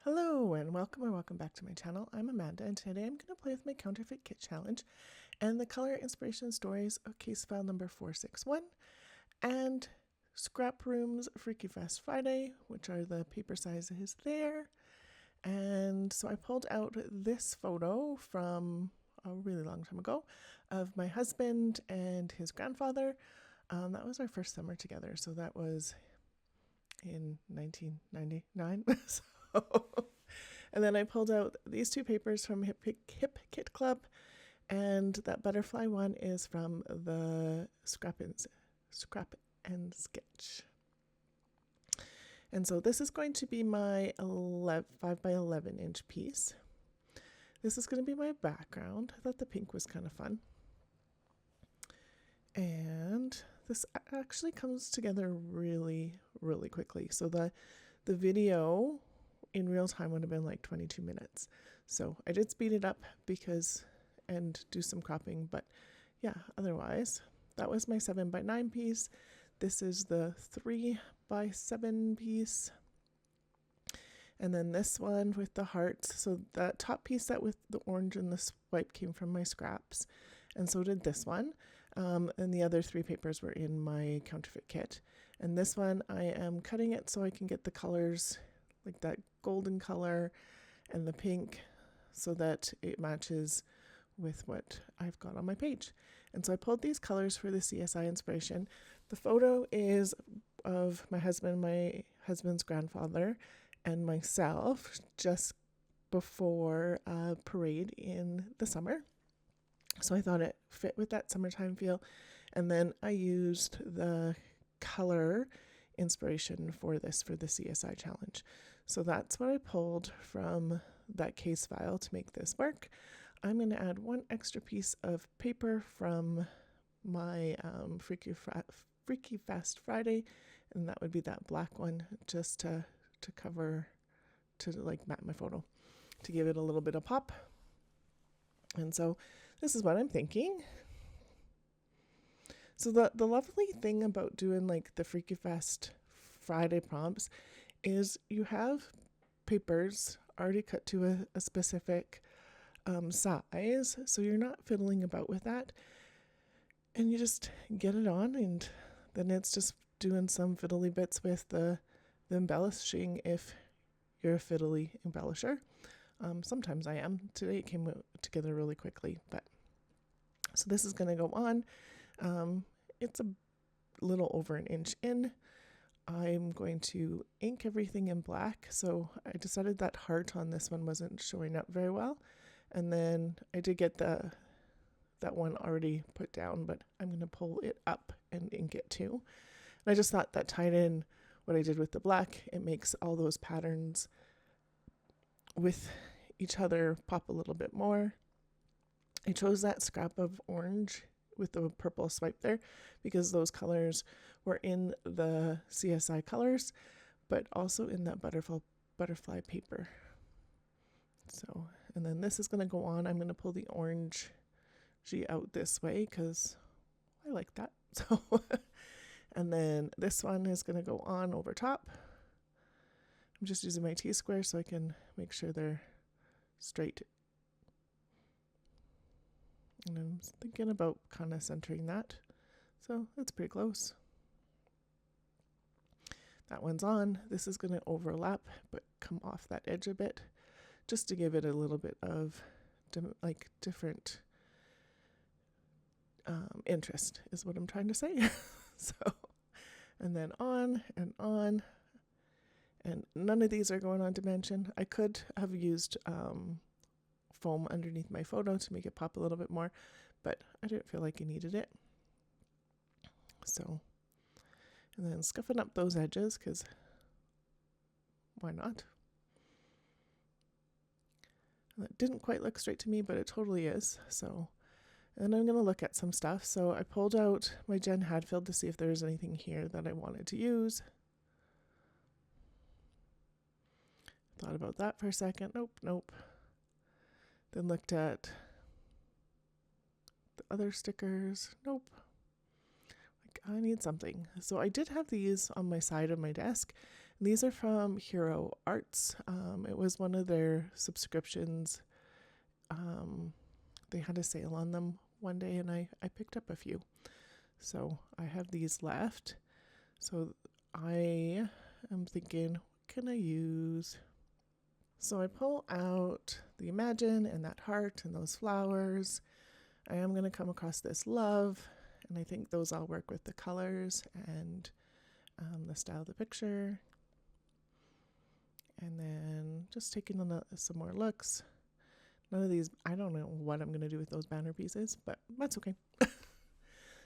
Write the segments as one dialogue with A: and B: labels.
A: Hello and welcome or welcome back to my channel. I'm Amanda and today I'm going to play with my counterfeit kit challenge and the color inspiration stories of case file number 461 and Scrap Room's Freaky Fast Friday, which are the paper sizes there. And so I pulled out this photo from a really long time ago of my husband and his grandfather. That was our first summer together, so that was in 1999. And then I pulled out these two papers from Hip Kit Club, and that butterfly one is from the Scrap and Sketch. And so this is going to be my 5 by 11 inch piece. This is going to be my background. I thought the pink was kind of fun. And this actually comes together really, really quickly. So the video in real time would have been like 22 minutes. So I did speed it up and do some cropping, but yeah, otherwise that was my 7 by 9 piece. This is the 3 by 7 piece. And then this one with the hearts. So that top piece that with the orange and the swipe came from my scraps. And so did this one. And the other 3 papers were in my counterfeit kit. And this one, I am cutting it so I can get the colors, like that golden color and the pink, so that it matches with what I've got on my page. And so I pulled these colors for the CSI inspiration. The photo is of my husband's grandfather, and myself just before a parade in the summer. So I thought it fit with that summertime feel. And then I used the color inspiration for the CSI challenge. So that's what I pulled from that case file to make this work. I'm going to add one extra piece of paper from my Freaky Fast Friday, and that would be that black one, just to cover, to like map my photo, to give it a little bit of pop. And so this is what I'm thinking. So the lovely thing about doing like the Freaky Fast Friday prompts is you have papers already cut to a specific size, so you're not fiddling about with that, and you just get it on, and then it's just doing some fiddly bits with the embellishing if you're a fiddly embellisher. Sometimes I am. Today it came together really quickly, but so this is going to go on. It's a little over an inch in. I'm going to ink everything in black. So I decided that heart on this one wasn't showing up very well. And then I did get that one already put down, but I'm going to pull it up and ink it too. And I just thought that tied in what I did with the black. It makes all those patterns with each other pop a little bit more. I chose that scrap of orange with the purple swipe there because those colors were in the CSI colors, but also in that butterfly paper. So, and then this is going to go on. I'm going to pull the orange out this way because I like that. So, and then this one is going to go on over top. I'm just using my T-square so I can make sure they're straight. And I'm thinking about kind of centering that. So it's pretty close. That one's on. This is going to overlap, but come off that edge a bit, just to give it a little bit of different interest is what I'm trying to say. So, and then on and on. And none of these are going on dimension. I could have used foam underneath my photo to make it pop a little bit more, but I didn't feel like I needed it. So, and then scuffing up those edges, because why not? And that didn't quite look straight to me, but it totally is. So, and I'm going to look at some stuff. So I pulled out my Jen Hadfield to see if there was anything here that I wanted to use. Thought about that for a second. Nope. Then looked at the other stickers. Nope. Like, I need something. So I did have these on my side of my desk. And these are from Hero Arts. It was one of their subscriptions. They had a sale on them one day, and I picked up a few. So I have these left. So I am thinking, what can I use? So I pull out the Imagine and that heart and those flowers. I am going to come across this love, and I think those all work with the colors and the style of the picture. And then just taking some more looks. None of these, I don't know what I'm going to do with those banner pieces, but that's okay.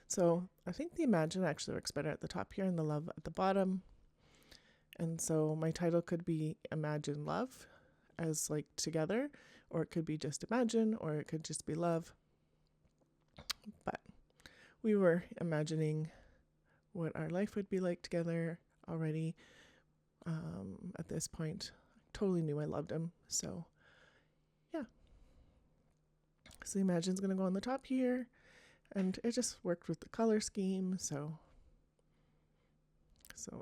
A: So I think the Imagine actually works better at the top here and the love at the bottom. And so my title could be Imagine Love as like together, or it could be just Imagine, or it could just be love. But we were imagining what our life would be like together already. At this point, I totally knew I loved him. So yeah. So the Imagine's going to go on the top here. And it just worked with the color scheme. So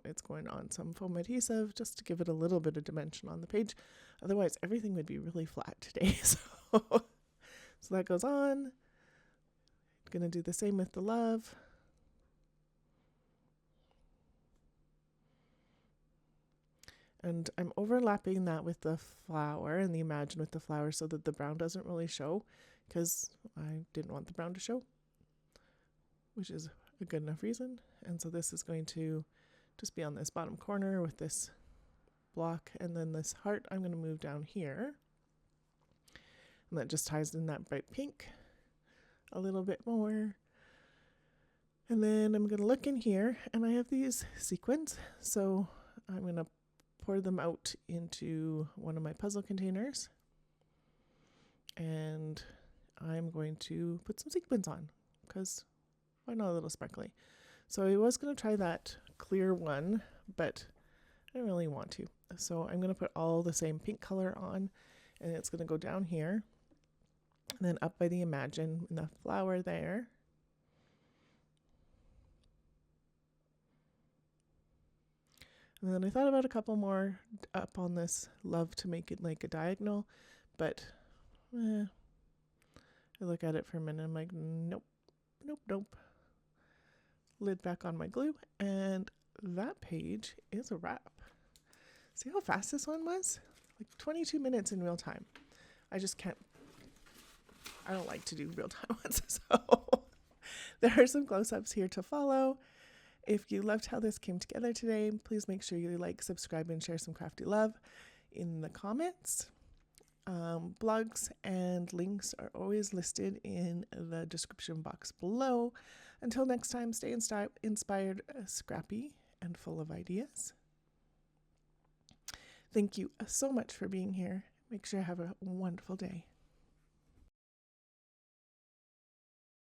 A: it's going on some foam adhesive just to give it a little bit of dimension on the page. Otherwise, everything would be really flat today. So that goes on. Going to do the same with the love. And I'm overlapping that with the flower and the Imagine with the flower so that the brown doesn't really show, because I didn't want the brown to show, which is a good enough reason. And so this is going to just be on this bottom corner with this block, and then this heart I'm going to move down here. And that just ties in that bright pink a little bit more. And then I'm going to look in here, and I have these sequins. So I'm going to pour them out into one of my puzzle containers, and I'm going to put some sequins on, because why not a little sparkly? So I was going to try that clear one, but I don't really want to. So I'm going to put all the same pink color on, and it's going to go down here and then up by the Imagine and the flower there. And then I thought about a couple more up on this love to make it like a diagonal, but I look at it for a minute, I'm like, nope. Lid back on my glue, and that page is a wrap. See how fast this one was? Like 22 minutes in real time. I just can't, I don't like to do real time ones, so there are some close-ups here to follow. If you loved how this came together today, please make sure you like, subscribe, and share some crafty love in the comments. Blogs and links are always listed in the description box below. Until next time, stay inspired, scrappy, and full of ideas. Thank you so much for being here. Make sure you have a wonderful day.